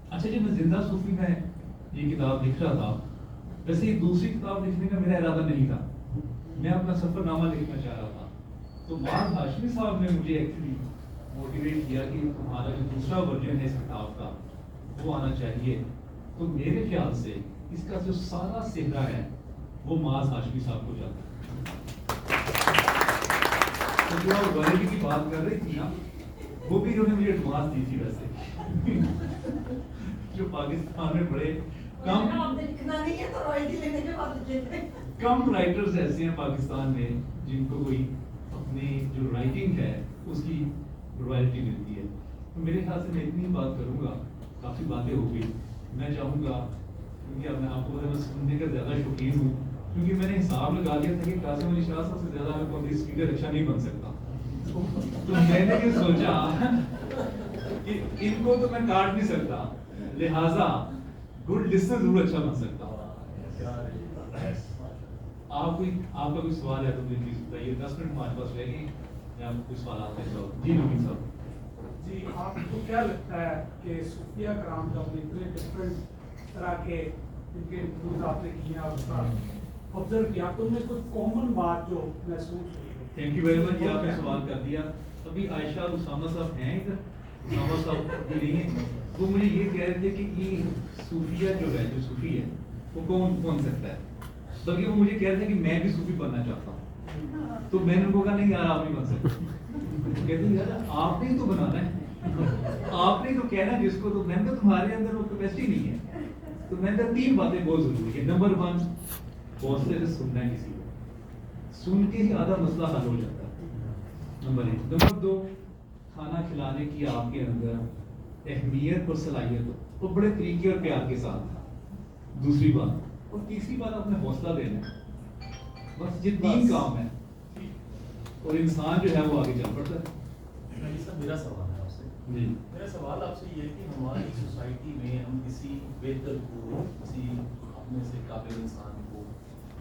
[SPEAKER 1] اچھا جی، میں زندہ صوفی میں یہ کتاب لکھ رہا تھا، ویسے یہ دوسری کتاب لکھنے کا میرا ارادہ نہیں تھا، میں اپنا سفر نامہ لکھنا چاہ رہا تھا. تو معاذ ہاشمی صاحب نے مجھے ایکچولی موٹیویٹ کیا کہ تمہارا جو دوسرا ورژن ہے اس کتاب کا وہ آنا چاہیے. تو میرے خیال سے اس کا جو سارا صحرا ہے وہ معاذ ہاشمی صاحب کو جاتا ہے. تو جو آپ غریبی کی بات کر رہی تھی نا، وہ بھی انہوں نے مجھے ایڈوانس دی تھی ویسے. جو پاکستان میں بڑے کم رائٹرز ایسے ہیں پاکستان میں جن کو کوئی اپنی جو رائٹنگ ہے اس کی روایلٹی ملتی ہے. تو میرے خیال سے میں اتنی بات کروں گا، کافی باتیں ہو گئی. میں چاہوں گا، کیونکہ اب میں آپ کو میں سننے کا زیادہ شوقین ہوں، کیونکہ میں نے حساب لگا لیا تھا کہ قاسم علی شاہ صاحب سے زیادہ میں پبلک اسپیکر اچھا نہیں بن سکتا. تو میں نے یہ سوچا کہ ان کو تو میں کاٹ نہیں سکتا، لہٰذا گڈ لسنر ضرور اچھا بن سکتا. آپ کا کوئی سوال ہے تو پلیز بتائیے. 10 منٹ ہمارے پاس رہے گی، میں آپ کو کوئی سوالات لے جاؤں. جی نوین صاحب.
[SPEAKER 3] جی، آپ کو کیا لگتا ہے کہ صوفیہ کرام جب اتنے ڈفرینٹ طرح کے ان کے انٹرویوز آپ نے کیے اور اس کا آبزرو کیا تو ان میں کوئی کامن بات جو محسوس ہوئی؟
[SPEAKER 1] Thank you very much. یہ آپ نے سوال کر دیا. ابھی عائشہ اور اسامہ صاحب ہیں ادھر، اسامہ صاحب بھی نہیں ہیں. وہ مجھے یہ کہہ رہے تھے کہ یہ صوفیہ جو ہے، جو صوفی ہے وہ کون بن سکتا ہے، بلکہ وہ مجھے کہہ رہے تھے کہ میں بھی صوفی بننا چاہتا ہوں. تو میں نے ان کو کہا نہیں یار آپ نہیں بن سکتے. کہتے ہیں یار آپ نے ہی تو بنانا ہے، آپ نے تو کہنا جس کو. تو میں نے تمہارے اندر وہ کیپیسٹی نہیں ہے. تو میں نے 3 باتیں بہت ضروری ہے. نمبر 1، حوصلے سے سننا ہے کسی کو، سن کے ہی آدھا مسئلہ حل ہو جاتا ہے. نمبر 1. نمبر 2، کھانا کھلانے کی آپ کے اندر اہمیت اور صلاحیت ہو، وہ بڑے طریقے اور پیار کے ساتھ. دوسری بات. اور تیسری بات، اپنے حوصلہ دینا ہے. بس یہ 3 کام ہے اور انسان جو ہے وہ آگے چل پڑتا ہے.
[SPEAKER 4] میرا سوال ہے آپ سے.
[SPEAKER 1] جی،
[SPEAKER 4] میرا سوال آپ سے یہ ہے کہ ہماری سوسائٹی میں ہم کسی بہتر کو، کسی اپنے سے قابل انسان کو،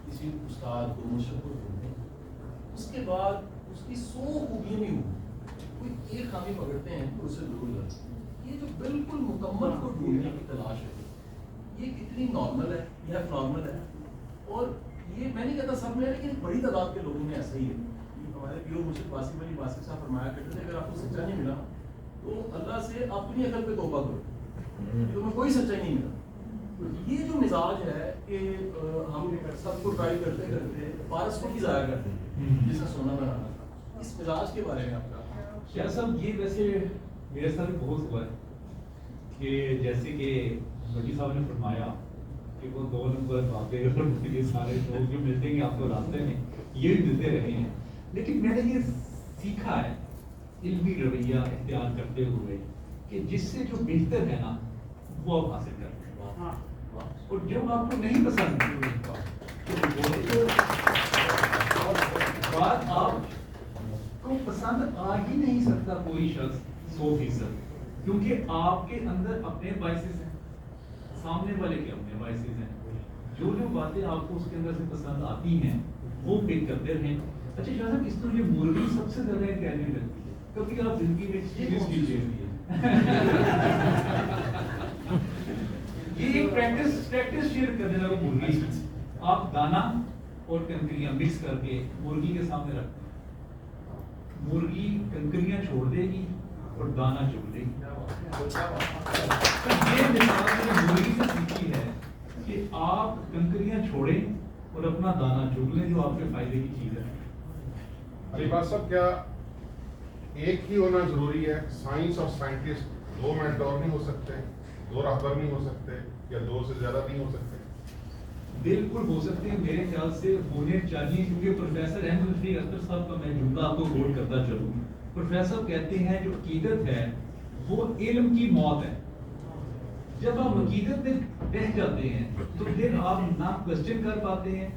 [SPEAKER 4] کسی استاد کو، مشرق کو ڈھونڈیں، اس کے بعد اس کی 100 خوبیاں نہیں ہوں، کوئی ایک خامی پکڑتے ہیں تو اسے ضرور لگتا ہے. یہ جو بالکل مکمل کو ڈھونڈنے کی تلاش ہے، یہ کتنی نارمل ہے یا نارمل ہے؟ اور یہ میں نہیں کہتا سب میں، لیکن بڑی تعداد کے لوگوں میں ایسا ہی ہے. ہمارے پیو مشرق واسف علی واسف صاحب فرمایا کرتے تھے اگر آپ کو سچا نہیں ملا تو اللہ سے اپنی عقل پہ توبہ کرو، تمہیں کوئی سچائی نہیں ملا. تو یہ جو مزاج ہے کہ ہم سب کو ٹرائی کرتے کرتے پارس کو ہی ضائع کرتے ہیں جس نے سونا بنانا تھا، اس مزاج کے بارے میں آپ کا
[SPEAKER 1] شاہ صاحب؟ یہ ویسے میرے ساتھ بہت ہوا ہے کہ جیسے کہ بھٹی صاحب نے فرمایا کہ وہ 2 نمبر باتیں اور یہ سارے لوگ جو ملتے ہیں آپ کو راستے میں یہ بھی ملتے رہے ہیں. لیکن میں نے یہ سیکھا ہے علمی رویہ اختیار کرتے ہوئے کہ جس سے جو بہتر ہے نا وہ آپ حاصل کرتے ہیں، اور جب آپ کو نہیں پسند بات آپ کو پسند آ ہی نہیں سکتا کوئی شخص 100%، کیونکہ آپ کے اندر اپنے بائسز ہیں، سامنے والے کے اپنے بائسز ہیں. جو باتیں آپ کو اس کے اندر سے پسند آتی ہیں وہ پک کرتے رہیں. اچھا شاہ صاحب، اس طرح یہ مرغی سب سے زیادہ انٹیلیجنٹ لگتی ہے. کبھی آپ زندگی میں ایکسپیرینس کیجیے. یہ ایک پریکٹس شیئر کرنے لگا. مرغی آپ دانا اور کنکریاں مکس کر کے مرغی کے سامنے رکھتے ہیں، مرغی کنکریاں چھوڑ دے گی اور دانا چگ دے گی. یہ مثال میں نے مرغی سے سیکھی ہے کہ آپ کنکریاں چھوڑیں اور اپنا دانا چگ لیں، جو آپ کے فائدے کی چیز ہے.
[SPEAKER 5] علی بات صاحب، کیا ایک ہی ہونا ضروری ہے؟ سائنس اور سائنٹسٹ 2 مینٹور نہیں ہو سکتے، 2 راہبر نہیں ہو سکتے، یا 2 سے زیادہ نہیں ہو سکتے؟
[SPEAKER 1] بالکل ہو سکتے ہیں، میرے خیال سے ہونے چاہیے. کیونکہ پروفیسر احمد رفیق اختر صاحب کا میں جملہ آپ کو کوٹ کرتا چلوں. پروفیسر کہتے ہیں جو عقیدت ہے وہ علم کی موت ہے. جب آپ عقیدت میں بہہ جاتے ہیں تو پھر آپ نہ کوسچن کر پاتے ہیں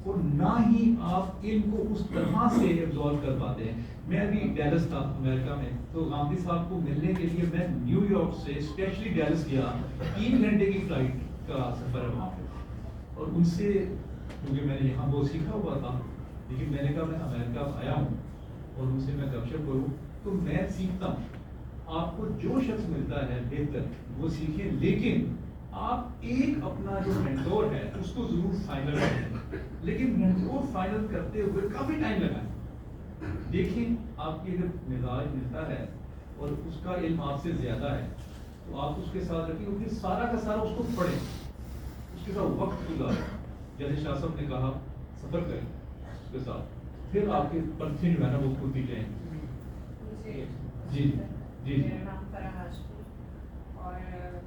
[SPEAKER 1] اور نہ ہی آپ علم کو اس طرح سے ایبزارو کر پاتے ہیں. میں ابھی ڈیلس تھا امریکہ میں، تو غامدی صاحب کو ملنے کے لیے میں نیو یارک سے اسپیشلی ڈیلس گیا. 3 گھنٹے کی فلائٹ کا سفر ہے وہاں پہ، اور ان سے کیونکہ میں نے یہاں بہت سیکھا ہوا تھا، لیکن میں نے کہا میں امریکہ آیا ہوں اور ان سے میں گپ شپ کروں تو میں سیکھتا ہوں. آپ کو جو شخص ملتا ہے بہتر وہ سیکھیں، لیکن آپ ایک اپنا جو مینٹور ہے اس کو ضرور فائنل کریں، لیکن مینٹور فائنل کرتے ہوئے کافی ٹائم لگائیں۔ دیکھیں آپ کی اگر مزاج ملتا ہے اور اس کا علم آپ سے زیادہ ہے تو آپ اس کے ساتھ رکھیں، کیونکہ سارا کا سارا اس کو پڑھیں، اس کے ساتھ وقت گزاریں، جیسے شاہ صاحب نے کہا سفر کریں اس کے ساتھ، پھر آپ کے پنتھی جو ہے نا وہ خود ہی جائیں۔ جی جی
[SPEAKER 6] میرا نام فرح ہاشمی اور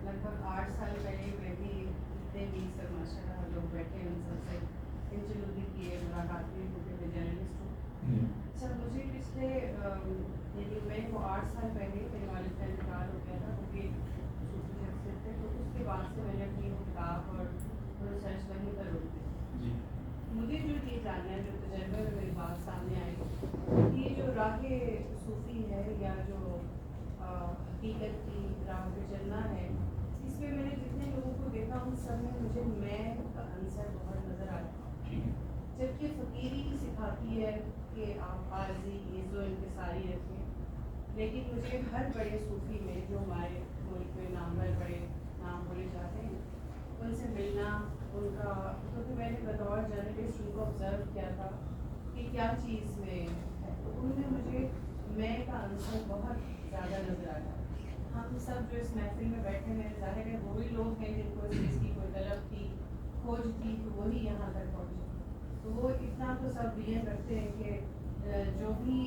[SPEAKER 6] لگ بھگ 8 سال پہلے میں بھی اتنے بھی سر ماشاء اللہ لوگ بیٹھے ان سب سے انٹرویو بھی کیے، ملاقات بھی ہوتے، میں جرنلسٹ ہوں۔ سر مجھے پچھلے یعنی میں وہ 8 سال پہلے میرے والد کا انتقال ہو گیا تھا، کیونکہ صوفی شخصیت تھے، تو اس کے بعد سے میں نے اپنی کتاب اور ریسرچ وہیں پر روک دی۔ مجھے جو یہ جاننا ہے، جو تجربے میں میری بات سامنے آئی، یہ جو راہ صوفی ہے یا جو حقیقت کی راہ پہ چلنا ہے، اس میں میں نے جتنے لوگوں کو دیکھا ان سب میں مجھے میں کا عنصر بہت نظر آیا، جبکہ فقیری سکھاتی ہے کہ آپ عارضی عز و انکساری رکھیں، لیکن مجھے ہر بڑے صوفی میں جو ہمارے ملک میں نامور بڑے نام بولے جاتے ہیں ان سے ملنا، ان کا، کیونکہ میں نے بطور جرنلسٹ ان کو آبزرو کیا تھا کہ کیا چیز میں ہے، تو ان میں مجھے میں کا عنصر بہت زیادہ نظر آیا۔ ہم سب جو اس محفل میں بیٹھے ہیں ظاہر ہے وہی لوگ ہیں جن کو اس چیز کی کوئی طلب تھی، کھوج تھی، تو وہی یہاں تک پہنچے، تو وہ اتنا تو سب دین رکھتے ہیں کہ جو بھی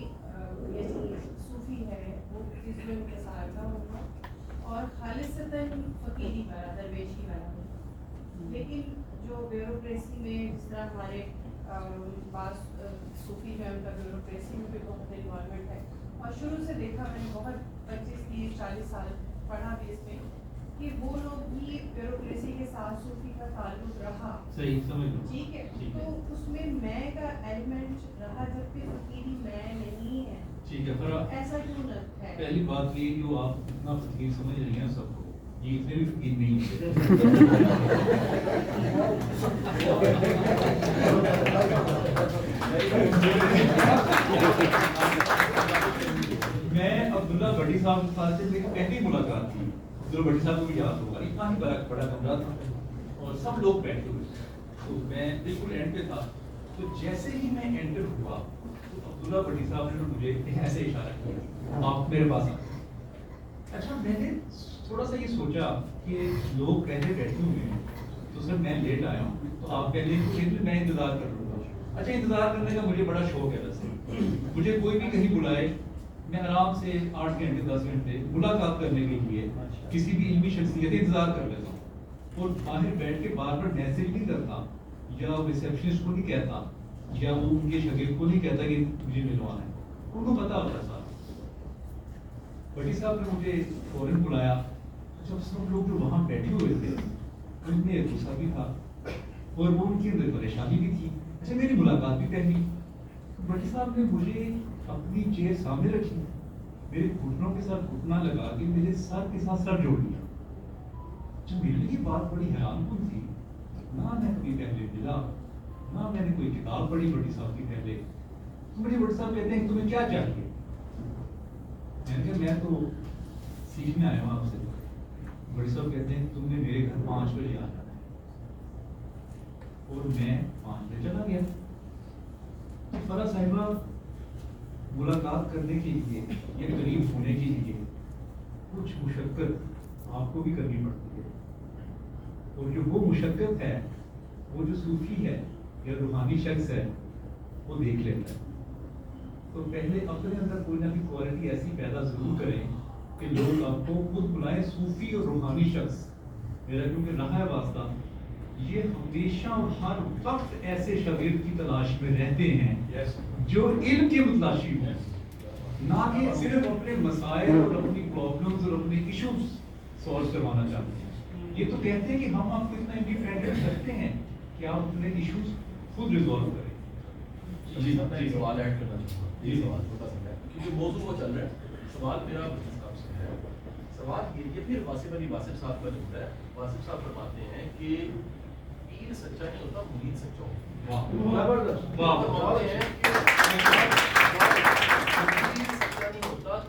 [SPEAKER 6] یعنی صوفی ہے وہ عزت و انکسار کا ہوگا اور خالصتاً فقیری والا، درویشی والا ہوگا۔ لیکن جو بیوروکریسی میں جس طرح ہمارے بعض صوفی میں ان کا بیوروکریسی میں بھی بہت انوالومنٹ ہے، اور شروع سے دیکھا میں نے بہت 25 30 40 سال پڑھا بھی اس میں کہ وہ لوگ بھی بیوروکریسی کے ساتھ صوفی کا تعلق رہا،
[SPEAKER 1] صحیح سمجھ لو،
[SPEAKER 6] ٹھیک ہے، تو اس میں کا ایلیمنٹ رہا جبکہ فقیری میں نہیں ہے،
[SPEAKER 1] ٹھیک ہے۔ فرا
[SPEAKER 6] ایسا کیوں نہ ہے؟
[SPEAKER 1] پہلی بات یہ جو آپ اتنا فقیر سمجھ رہی ہیں سب کو، یہ اتنے بھی فقیر نہیں ہوتے۔ میں عبداللہ بھٹی صاحب سے میری پہلی ملاقات تھی، عبداللہ بھٹی صاحب کو بھی یاد ہوگا، اتنا ہی بڑا کمرہ تھا اور سب لوگ بیٹھے ہوئے، تو میں بالکل اینڈ پہ تھا، تو جیسے ہی میں انٹر ہوا تو عبداللہ بھٹی صاحب نے مجھے ایسے اشارہ کیا، آپ میرے پاس آئے۔ اچھا میں نے تھوڑا سا یہ سوچا کہ لوگ پہلے بیٹھے ہوئے ہیں تو سر میں لیٹ آیا ہوں تو آپ پہلے میں انتظار کر لوں گا۔ اچھا انتظار کرنے کا مجھے بڑا شوق ہے، ویسے مجھے کوئی بھی کہیں بلائے میں آرام سے 8 گھنٹے 10 گھنٹے ملاقات کرنے کے لیے کسی بھی علمی شخصیت انتظار کر لیتا ہوں، اور باہر بیٹھ کے بار بار میسج نہیں کرتا یا ریسیپشنسٹ کو نہیں کہتا یا وہ ان کے شاگرد کو نہیں کہتا کہ مجھے ملوانا ہے، ان کو پتا ہوتا ہے سارا۔ بھٹی صاحب نے مجھے فوراً بلایا، جب سب لوگ جو وہاں بیٹھے ہوئے تھے ان میں غصہ بھی تھا اور وہ ان کی اندر پریشانی بھی تھی۔ اچھا میری ملاقات بھی پہلی، بھٹی صاحب نے مجھے اپنی چیئر سامنے رکھی، میرے گھٹنوں کے ساتھ گھٹنا لگا کے میرے سر کے ساتھ سر جوڑ لیا۔ اچھا میرے لیے یہ بات بڑی حیران کن تھی، نہ میں کبھی پہلے ملا نہ میں نے کوئی کتاب پڑھی بھٹی صاحب کی پہلے۔ مجھے بھٹی صاحب کہتے ہیں کہ تمہیں کیا چاہیے؟ میں نے کہا میں تو سیکھنے آیا ہوں آپ سے۔ بھٹی صاحب کہتے ہیں تم نے میرے گھر 5 بجے آ جانا ہے، اور میں 5 بجے چلا گیا۔ فرح صاحبہ ملاقات کرنے کے لیے یا قریب ہونے کے لیے کچھ مشقت آپ کو بھی کرنی پڑتی ہے، اور جو وہ مشقت ہے وہ جو صوفی ہے یا روحانی شخص ہے وہ دیکھ لیتا ہے۔ تو پہلے اپنے اندر کوئی نہ کوئی کوالٹی ایسی پیدا ضرور کریں کہ لوگ آپ کو خود بلائیں صوفی اور روحانی شخص۔ میرا کیونکہ رہا ہے واسطہ، یہ ہمیشہ اور ہر وقت ایسے شاگرد کی تلاش میں رہتے ہیں جو علم کے متلاشی ہوں، نہ کہ صرف اپنے مسائل اور اپنی پرابلمز اور اپنے ایشوز سالو کروانا چاہتے ہیں۔ یہ تو کہتے ہیں کہ ہم آپ کو اتنا انڈیپینڈنٹ رکھتے ہیں کہ آپ اپنے ایشوز خود ریزالو کریں۔
[SPEAKER 4] جی میں سوال ایڈ کرنا چاہوں گا، یہ سوال چھوٹا سا ہے کیونکہ موضوع وہ چل رہا ہے۔ سوال میرا بھٹی صاحب سے ہے، سوال یہ پھر واصف علی واصف صاحب کا ہوتا ہے۔ واصف صاحب فرماتے ہیں کہ پیر سچا نہیں ہوتا، مرید سچا ہوتا ہے۔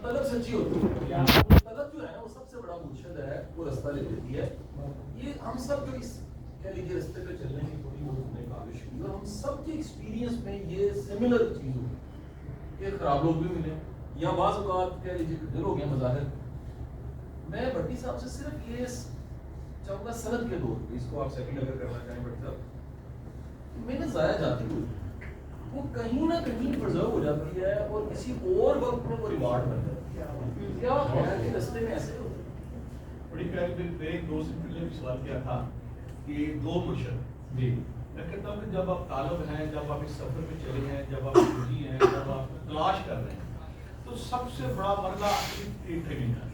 [SPEAKER 4] طلب سچی ہوتی ہے، سنگت جو ہے نا وہ سب سے بڑا مرشد ہے, وہ راستہ لے لیتی ہے. یہ ہم سب جو اس کہہ لیجیے راستے پہ چلنے کی تھوڑی بہت ہمیں کاوش ہوئی, اور ہم سب کے ایکسپیرینس میں یہ سملر چیز ہوئی کہ خراب لوگ بھی ملے یا بعض اوقات کہہ لیجیے دل ہو گیا مظاہر. میں بھٹی صاحب سے صرف یہ چاہوں گا سند کے دور پہ, اس کو آپ سیکنڈ اگر کرنا چاہیں بھٹی صاحب, میں نے ضائع جاتی ہوئی وہ کہیں نہ کہیں پرزرو ہو جاتی ہے اور کسی اور وقت میں وہ ریوارڈ بن جاتی ہے. کیا ہے کہ رستے میں ایسے ہوتے ہیں.
[SPEAKER 1] بڑی پیاری میرے ایک دوست نے پہلے بھی سوال کیا تھا کہ دو مرشد. جی میں کہتا ہوں کہ جب آپ طالب ہیں, جب آپ اس سفر میں چلے ہیں, جب آپ روزی ہیں, جب آپ تلاش کر رہے ہیں, تو سب سے بڑا مرحلہ اپنی ٹریننگ ہے.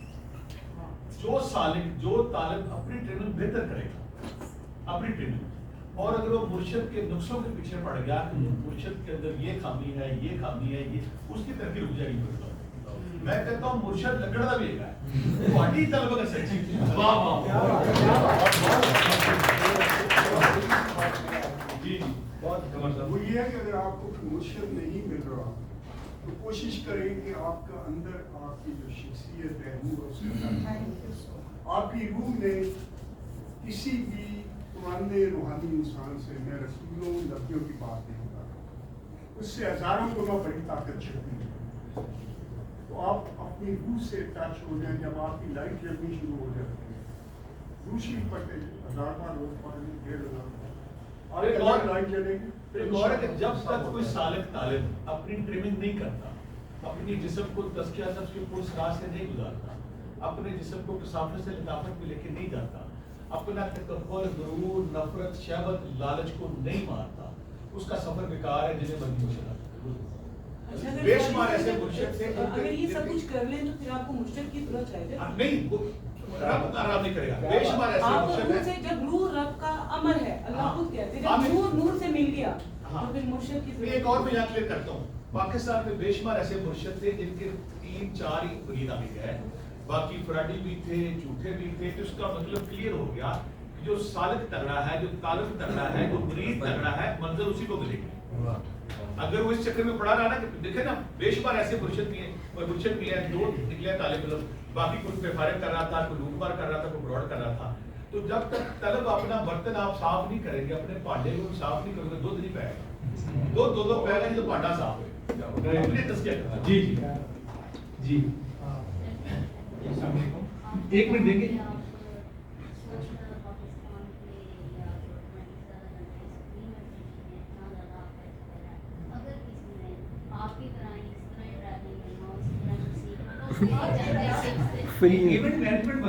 [SPEAKER 1] جو سالک, جو طالب اپنی ٹریننگ بہتر کرے گا, اپنی ٹریننگ, اور اگر وہ مرشد کے نقصوں کے پیچھے پڑ گیا کہ مرشد کے اندر یہ خامی ہے, یہ خامی ہے, یہ اس کی ترقی رک جائے گی. میں کہتا ہوں مرشد لگڑا بھی ہے پارٹی طلبہ کا سچی. جی بہت
[SPEAKER 7] وہ یہ ہے کہ اگر آپ کو مرشد نہیں مل رہا تو کوشش کریں کہ آپ کا اندر آپ کی جو شخصیت ہے آپ کی روح میں کسی بھی پرانے روحانی انسان سے, میں رسولوں نبیوں کی بات نہیں کر رہا, اس سے ہزاروں گنا بڑی طاقت چھپی ہے. تو آپ اپنی روح سے ٹچ ہو جائیں, جب آپ کی لائٹ جلنی شروع ہو جاتی ہے, دوسری پڑھتے 1000 بار روز پڑھ لیں, 1500 لائٹ جلے گی.
[SPEAKER 1] ایک اور ہے کہ جب تک کوئی سالک طالب اپنی ٹریننگ نہیں کرتا, اپنی جسم کو تزکیہ نفس کے پرس راہ سے نہیں گزارتا, اپنے جسم کو کثافت سے لطافت میں لے کے نہیں جاتا, اپنا تکبر, غرور, نفرت, شہوت, لالچ کو نہیں مارتا, اس کا سفر بیکار ہے. جنہیں بندی مرشد بے شمار ایسے مرشد تھے.
[SPEAKER 8] اگر یہ سب کچھ کر لیں تو پھر آپ کو مرشد کی ضرورت چاہیے
[SPEAKER 1] نہیں, وہ رب آرام نہیں کرے گا. بے شمار ایسے
[SPEAKER 8] آپ
[SPEAKER 1] مرشد
[SPEAKER 8] روح
[SPEAKER 1] ہیں.
[SPEAKER 8] سے, جب روح رب کا امر ہے, اللہ خود کہتے ہیں جب نور نور سے مل گیا تو پھر مرشد کی ضرورت.
[SPEAKER 1] ایک اور میں یہاں کلیئر کرتا ہوں, پاکستان میں بے شمار ایسے مرشد تھے جن کے 3-4 ہی مرید آ گئے, باقی فراڈی بھی تھے, جھوٹے بھی تھے. تو اس کا مطلب کلیئر ہو گیا کہ جو سالک تگڑا ہے, جو طالب تگڑا ہے, جو مرید تگڑا ہے, منظر اسی کو ملے گی. اگر وہ اس چکر میں پڑا رہا نا کہ دیکھیں نا بے شمار ایسے مرشد بھی ہیں, 2 نکلے طالب علم, باقی کوئی پیفارے کر رہا تھا, کوئی لوٹ مار کر رہا تھا, کوئی براڈ کر رہا تھا. تو جب تک طلب اپنا برتن آپ صاف نہیں کریں گے, اپنے پانڈے کو صاف نہیں کریں گے, دودھ نہیں پائے گا. دو پائے گا تو پانڈا صاف ہے. اپنے تزکیہ کرنا. جی جی جی السلام علیکم, 1 منٹ دیں گے. ایونٹ مینجمنٹ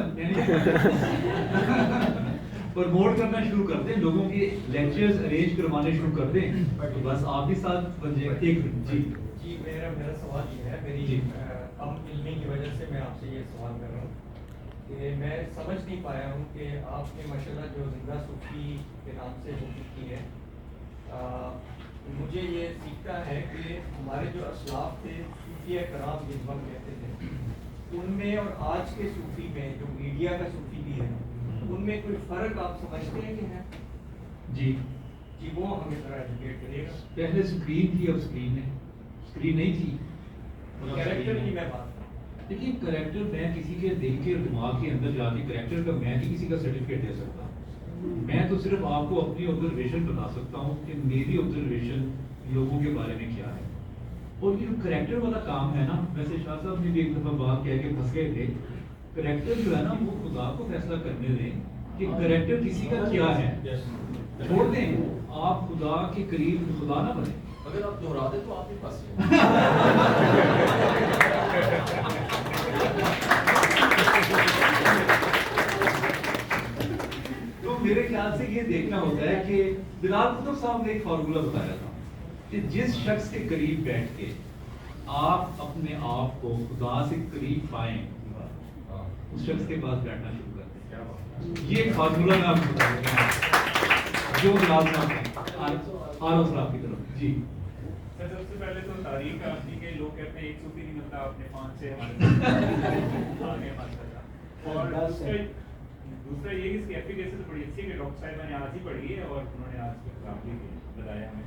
[SPEAKER 1] پروموٹ کرنا شروع کر دیں, لوگوں کے لیکچرز ارینج کروانے شروع کر دیں, تو بس آپ بھی ساتھ بن جائیں. 1 منٹ. جی
[SPEAKER 9] جی میرا سوال یہ ہے, میری کم علمی کی وجہ سے میں آپ سے یہ سوال کر رہا ہوں کہ میں سمجھ نہیں پایا ہوں کہ آپ نے ماشاءاللہ جو زندہ صوفی کے نام سے کوشش کی ہے, مجھے یہ سیکھتا ہے کہ ہمارے جو اسلاف تھے, صوفیہ کرام جن وقت کہتے تھے, ان میں اور آج کے صوفی میں جو میڈیا کا صوفی بھی ہے, ان میں کوئی فرق آپ سمجھتے ہیں کہ ہے؟
[SPEAKER 1] جی
[SPEAKER 9] جی وہ ہمیں ذرا ایجوکیٹ کریے گا.
[SPEAKER 1] پہلے اسکرین تھی, اب اسکرین ہے, اسکرین نہیں تھی.
[SPEAKER 9] کیریکٹر کی میں بات کروں.
[SPEAKER 1] دیکھیے کریکٹر میں کسی کے دل کے دماغ کے اندر جا کے کریکٹر کا میں نہیں کسی کا سرٹیفکیٹ دے سکتا. میں تو صرف آپ کو اپنی آبزرویشن بتا سکتا ہوں کہ میری آبزرویشن لوگوں کے بارے میں کیا ہے. اور یہ کریکٹر والا کام ہے نا, ویسے شاہ صاحب نے بھی ایک دفعہ بات کہہ کے پھنس گئے تھے, کریکٹر جو ہے نا وہ خدا کو فیصلہ کرنے دیں کہ کریکٹر کسی کا کیا ہے, چھوڑ دیں آپ خدا کے قریب خدا نہ بنیں.
[SPEAKER 4] اگر آپ دہرا دیں تو آپ ہی پاس
[SPEAKER 1] تو میرے خیال سے یہ دیکھنا ہوتا ہے کہ بلال قطب صاحب نے ایک فارمولہ بتایا تھا کہ جس شخص کے قریب بیٹھ کے آپ اپنے آپ کو خدا سے قریب پائیں, اس شخص کے پاس بیٹھنا شروع کر دیں. یہ ایک فارمولہ میں آپ کو بتا دوں جو بلال صاحب ہیں آر صاحب کی طرف. جی
[SPEAKER 10] سب سے پہلے تو تاریخ آپ کی کہ لوگ کہتے ہیں ایک صوفی نہیں ملتا, اپنے 5 سے ہمارے آگے ماشاءاللہ. اور دوسرا یہ کہ اس کی ایفیکیسی تو بڑی اچھی ہے کہ ڈاکٹر صاحب نے آج ہی پڑھی ہے اور انہوں نے آج کافی بتایا ہمیں.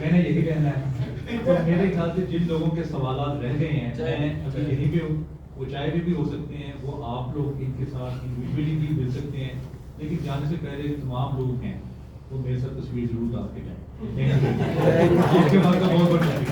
[SPEAKER 1] میں نے یہی کہنا ہے تو میرے خیال سے جن لوگوں کے سوالات رہ گئے ہیں میں ابھی یہیں پہ ہوں، وہ چاہے بھی ہو سکتے ہیں، وہ آپ لوگ ان کے ساتھ انڈیویجولی بھی مل سکتے ہیں، لیکن جانے سے پہلے تمام لوگ ہیں وہ میرے ساتھ تصویر ضرور ڈال کے جائیں. اس کے بعد کا بہت بہت